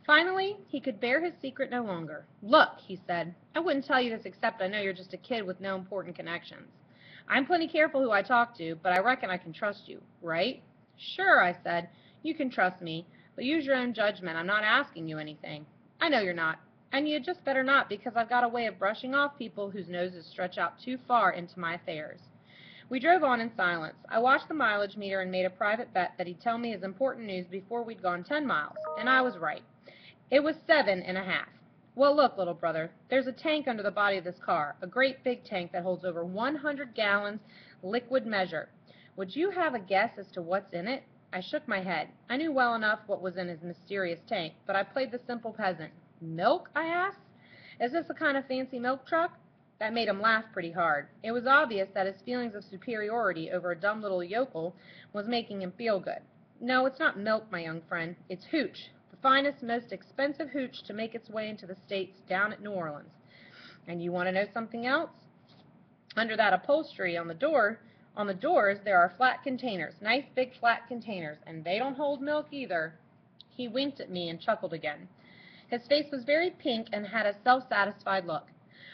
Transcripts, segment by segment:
Finally, he could bear his secret no longer. "Look," he said, "I wouldn't tell you this except I know you're just a kid with no important connections. I'm plenty careful who I talk to, but I reckon I can trust you, right?" "Sure," I said. "You can trust me, but use your own judgment. I'm not asking you anything." "I know you're not. And you just better not, because I've got a way of brushing off people whose noses stretch out too far into my affairs." We drove on in silence. I watched the mileage meter and made a private bet that he'd tell me his important news before we'd gone 10 miles, and I was right. It was 7.5. "Well, look, little brother, there's a tank under the body of this car, a great big tank that holds over 100 gallons liquid measure. Would you have a guess as to what's in it?" I shook my head. I knew well enough what was in his mysterious tank, but I played the simple peasant. "Milk?" I asked. "Is this a kind of fancy milk truck?" That made him laugh pretty hard. It was obvious that his feelings of superiority over a dumb little yokel was making him feel good. "No, it's not milk, my young friend. It's hooch. The finest, most expensive hooch to make its way into the States down at New Orleans. And you want to know something else? Under that upholstery on the doors, there are flat containers, nice big flat containers, and they don't hold milk either." He winked at me and chuckled again. His face was very pink and had a self-satisfied look.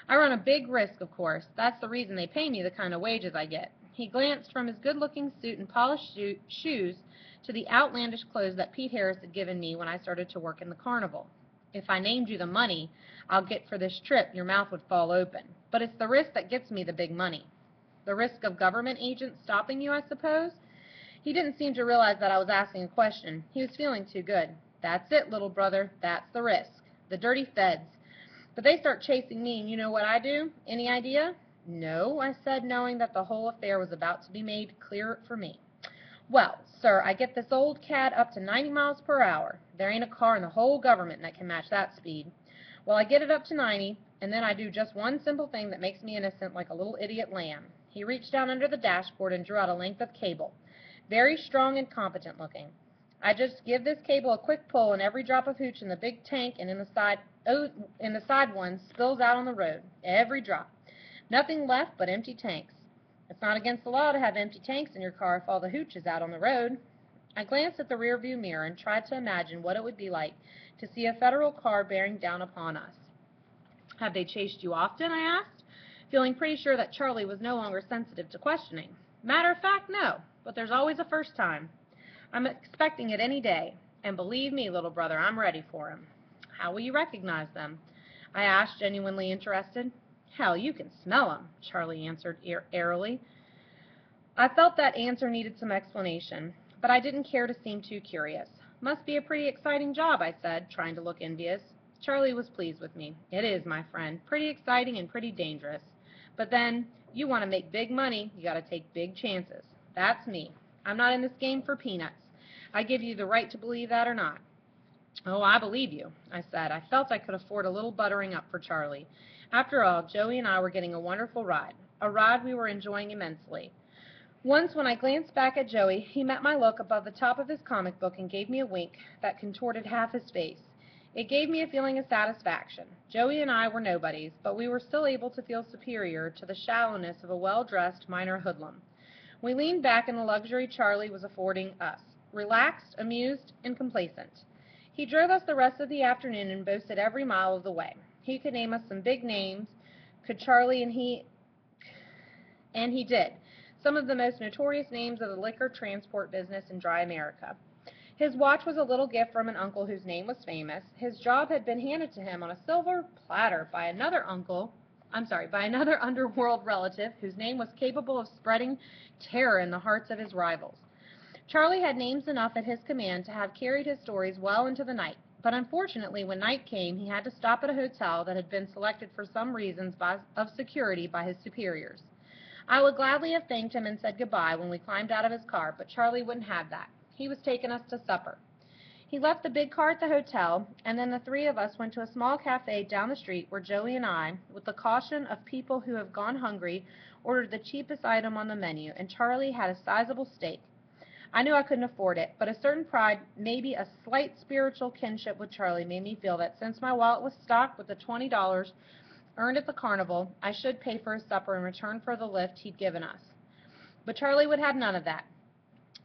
"I run a big risk, of course. That's the reason they pay me the kind of wages I get." He glanced from his good-looking suit and polished shoes to the outlandish clothes that Pete Harris had given me when I started to work in the carnival. "If I named you the money I'll get for this trip, your mouth would fall open. But it's the risk that gets me the big money." "The risk of government agents stopping you, I suppose?" He didn't seem to realize that I was asking a question. He was feeling too good. "That's it, little brother. That's the risk. The dirty feds. But they start chasing me, and you know what I do? Any idea?" "No," I said, knowing that the whole affair was about to be made clear for me. "Well, sir, I get this old cad up to 90 miles per hour. There ain't a car in the whole government that can match that speed. Well, I get it up to 90, and then I do just one simple thing that makes me innocent like a little idiot lamb." He reached down under the dashboard and drew out a length of cable, very strong and competent looking. "I just give this cable a quick pull, and every drop of hooch in the big tank and in the side one spills out on the road. Every drop. Nothing left but empty tanks. It's not against the law to have empty tanks in your car if all the hooch is out on the road." I glanced at the rearview mirror and tried to imagine what it would be like to see a federal car bearing down upon us. "Have they chased you often?" I asked, feeling pretty sure that Charlie was no longer sensitive to questioning. "Matter of fact, no, but there's always a first time. I'm expecting it any day, and believe me, little brother, I'm ready for him." "How will you recognize them?" I asked, genuinely interested. "Hell, you can smell 'em," Charlie answered airily. I felt that answer needed some explanation, but I didn't care to seem too curious. "Must be a pretty exciting job," I said, trying to look envious. Charlie was pleased with me. "It is, my friend. Pretty exciting and pretty dangerous. But then, you want to make big money, you got to take big chances. That's me. I'm not in this game for peanuts. I give you the right to believe that or not." "Oh, I believe you," I said. I felt I could afford a little buttering up for Charlie. After all, Joey and I were getting a wonderful ride, a ride we were enjoying immensely. Once, when I glanced back at Joey, he met my look above the top of his comic book and gave me a wink that contorted half his face. It gave me a feeling of satisfaction. Joey and I were nobodies, but we were still able to feel superior to the shallowness of a well-dressed minor hoodlum. We leaned back in the luxury Charlie was affording us, relaxed, amused, and complacent. He drove us the rest of the afternoon and boasted every mile of the way. He could name us some big names, could Charlie, and he did, some of the most notorious names of the liquor transport business in dry America. His watch was a little gift from an uncle whose name was famous. His job had been handed to him on a silver platter by another underworld relative whose name was capable of spreading terror in the hearts of his rivals. Charlie had names enough at his command to have carried his stories well into the night, but unfortunately when night came he had to stop at a hotel that had been selected for some reasons of security by his superiors. I would gladly have thanked him and said goodbye when we climbed out of his car, but Charlie wouldn't have that. He was taking us to supper. He left the big car at the hotel, and then the three of us went to a small cafe down the street where Joey and I, with the caution of people who have gone hungry, ordered the cheapest item on the menu, and Charlie had a sizable steak. I knew I couldn't afford it, but a certain pride, maybe a slight spiritual kinship with Charlie, made me feel that since my wallet was stocked with the $20 earned at the carnival, I should pay for his supper in return for the lift he'd given us. But Charlie would have none of that.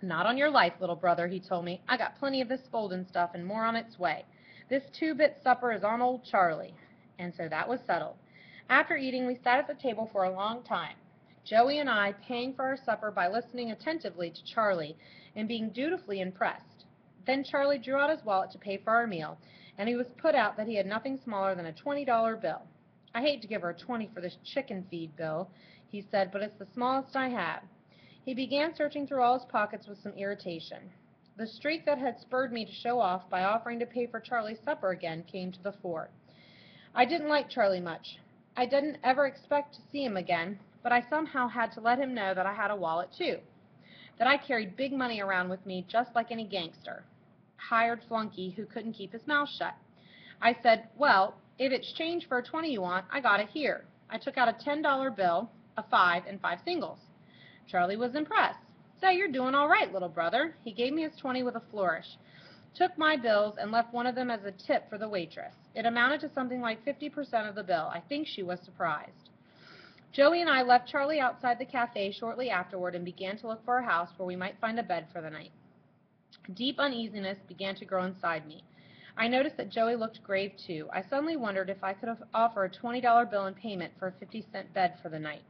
"Not on your life, little brother," he told me. "I got plenty of this folding stuff and more on its way. This two-bit supper is on old Charlie. And so that was settled. After eating, we sat at the table for a long time, Joey and I paying for our supper by listening attentively to Charlie and being dutifully impressed. Then Charlie drew out his wallet to pay for our meal, and he was put out that he had nothing smaller than a $20 bill. I hate to give her a 20 for this chicken feed, Bill, he said, but it's the smallest I have. He began searching through all his pockets with some irritation. The streak that had spurred me to show off by offering to pay for Charlie's supper again came to the fore. I didn't like Charlie much. I didn't ever expect to see him again, but I somehow had to let him know that I had a wallet too, that I carried big money around with me just like any gangster, hired flunky who couldn't keep his mouth shut. I said, well, if it's change for a 20 you want, I got it here. I took out a $10 bill, a 5, and 5 singles. Charlie was impressed. Say, you're doing all right, little brother. He gave me his 20 with a flourish, took my bills, and left one of them as a tip for the waitress. It amounted to something like 50% of the bill. I think she was surprised. Joey and I left Charlie outside the cafe shortly afterward and began to look for a house where we might find a bed for the night. Deep uneasiness began to grow inside me. I noticed that Joey looked grave too. I suddenly wondered if I could offer a $20 bill in payment for a 50-cent bed for the night,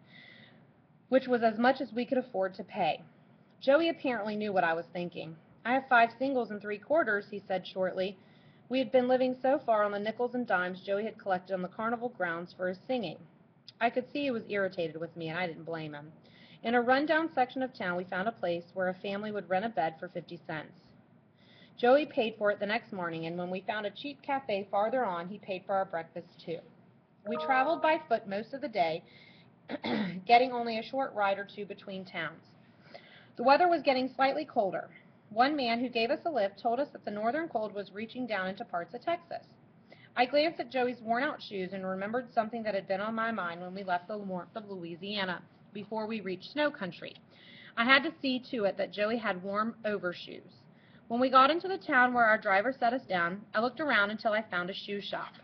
which was as much as we could afford to pay. Joey apparently knew what I was thinking. I have 5 singles and 3 quarters, he said shortly. We had been living so far on the nickels and dimes Joey had collected on the carnival grounds for his singing. I could see he was irritated with me, and I didn't blame him. In a run-down section of town, we found a place where a family would rent a bed for 50 cents. Joey paid for it the next morning, and when we found a cheap cafe farther on, he paid for our breakfast too. We traveled by foot most of the day, getting only a short ride or two between towns. The weather was getting slightly colder. One man who gave us a lift told us that the northern cold was reaching down into parts of Texas. I glanced at Joey's worn-out shoes and remembered something that had been on my mind when we left the warmth of Louisiana before we reached snow country. I had to see to it that Joey had warm overshoes. When we got into the town where our driver set us down, I looked around until I found a shoe shop.